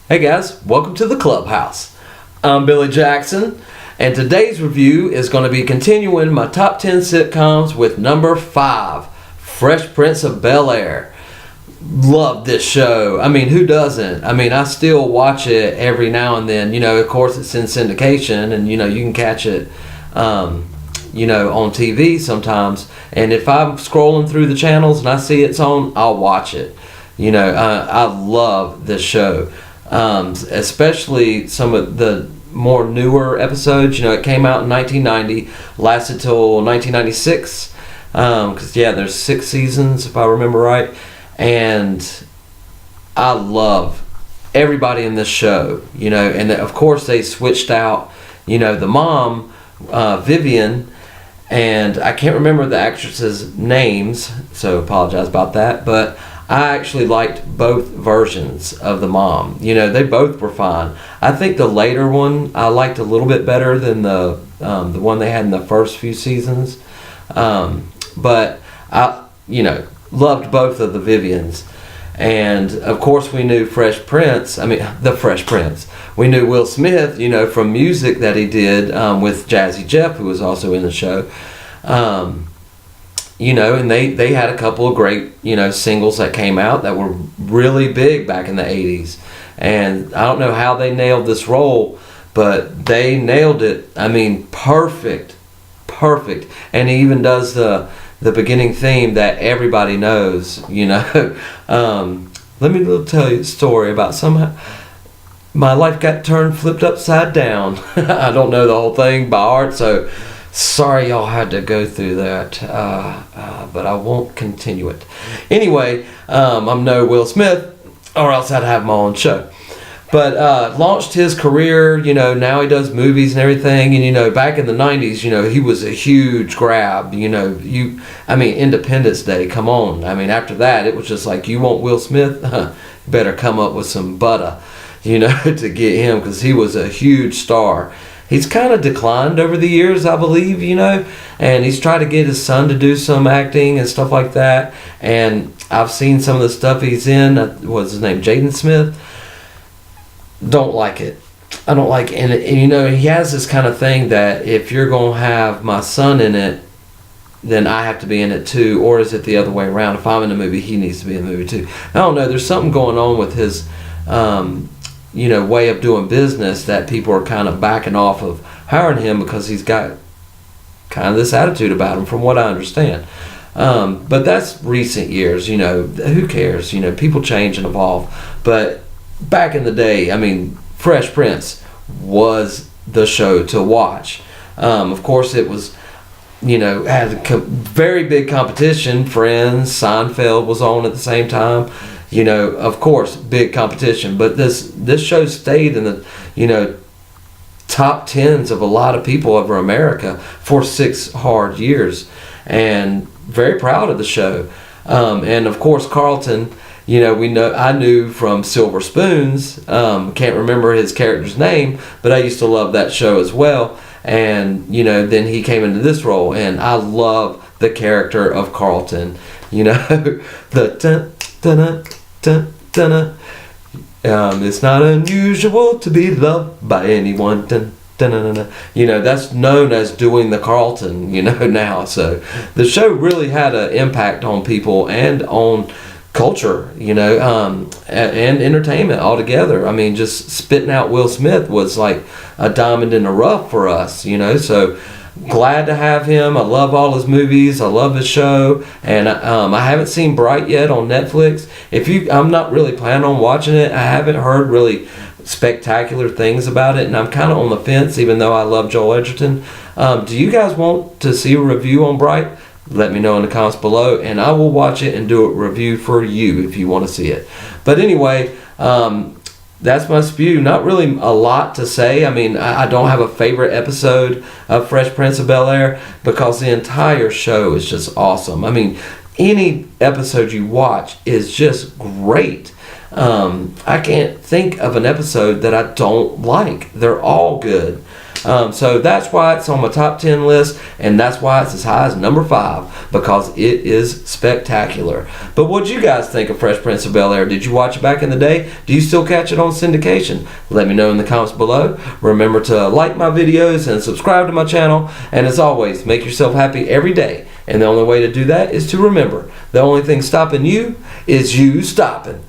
Hey guys, welcome to the Clubhouse. I'm Billy Jackson, and today's review is going to be continuing my top 10 sitcoms with number 5, Fresh Prince of Bel-Air. Love this show. I mean, who doesn't? I mean, I still watch it every now and then. You know, of course, it's in syndication, and you can catch it, on TV sometimes. And if I'm scrolling through the channels and I see it's on, I'll watch it. I love this show. Especially some of the more newer episodes. It came out in 1990, lasted till 1996, because there's 6 seasons if I remember right, and I love everybody in this show. And of course they switched out the mom, Vivian, and I can't remember the actresses' names, so apologize about that, but I actually liked both versions of the mom. They both were fine. I think the later one I liked a little bit better than the one they had in the first few seasons. But I, loved both of the Vivians. And of course we knew the Fresh Prince. We knew Will Smith, from music that he did with Jazzy Jeff, who was also in the show. And they had a couple of great, singles that came out that were really big back in the 80s. And I don't know how they nailed this role, but they nailed it. I mean, perfect. And he even does the beginning theme that everybody knows, Let me tell you a story about my life got flipped upside down. I don't know the whole thing by heart, so sorry y'all had to go through that, but I won't continue it. Anyway, I'm no Will Smith, or else I'd have my own show. But launched his career, now he does movies and everything. And, back in the 90s, he was a huge grab. Independence Day, come on. I mean, after that, it was just like, you want Will Smith? Better come up with some butter, to get him, because he was a huge star. He's kind of declined over the years, I believe, and he's tried to get his son to do some acting and stuff like that. And I've seen some of the stuff he's in. What's his name? Jaden Smith. Don't like it. I don't like it. And he has this kind of thing that if you're going to have my son in it, then I have to be in it too. Or is it the other way around? If I'm in the movie, he needs to be in the movie too. I don't know. There's something going on with his way of doing business that people are kind of backing off of hiring him, because he's got kind of this attitude about him, from what I understand. But that's recent years, who cares? People change and evolve. But back in the day, Fresh Prince was the show to watch. Of course, it was, had very big competition. Friends, Seinfeld was on at the same time. Of course, big competition, but this show stayed in the, top 10s of a lot of people over America for 6 hard years, and very proud of the show. And of course, Carlton, I knew from Silver Spoons, can't remember his character's name, but I used to love that show as well. And, then he came into this role, and I love the character of Carlton, the dun, dun, dun, it's not unusual to be loved by anyone. Dun, dun, dun, dun, dun. That's known as doing the Carlton, now. So the show really had an impact on people and on culture, and entertainment altogether. Just spitting out Will Smith was like a diamond in the rough for us, so glad to have him. I love all his movies. I love his show, and I haven't seen Bright yet on Netflix. I'm not really planning on watching it. I haven't heard really spectacular things about it, and I'm kind of on the fence, even though I love Joel Edgerton. Do you guys want to see a review on Bright? Let me know in the comments below, and I will watch it and do a review for you if you want to see it. But anyway, that's my spew. Not really a lot to say. I don't have a favorite episode of Fresh Prince of Bel-Air, because the entire show is just awesome. Any episode you watch is just great. I can't think of an episode that I don't like. They're all good. So that's why it's on my top 10 list, and that's why it's as high as number 5, because it is spectacular. But what do you guys think of Fresh Prince of Bel-Air? Did you watch it back in the day? Do you still catch it on syndication? Let me know in the comments below. Remember to like my videos and subscribe to my channel, and as always, make yourself happy every day. And the only way to do that is to remember, the only thing stopping you is you stopping.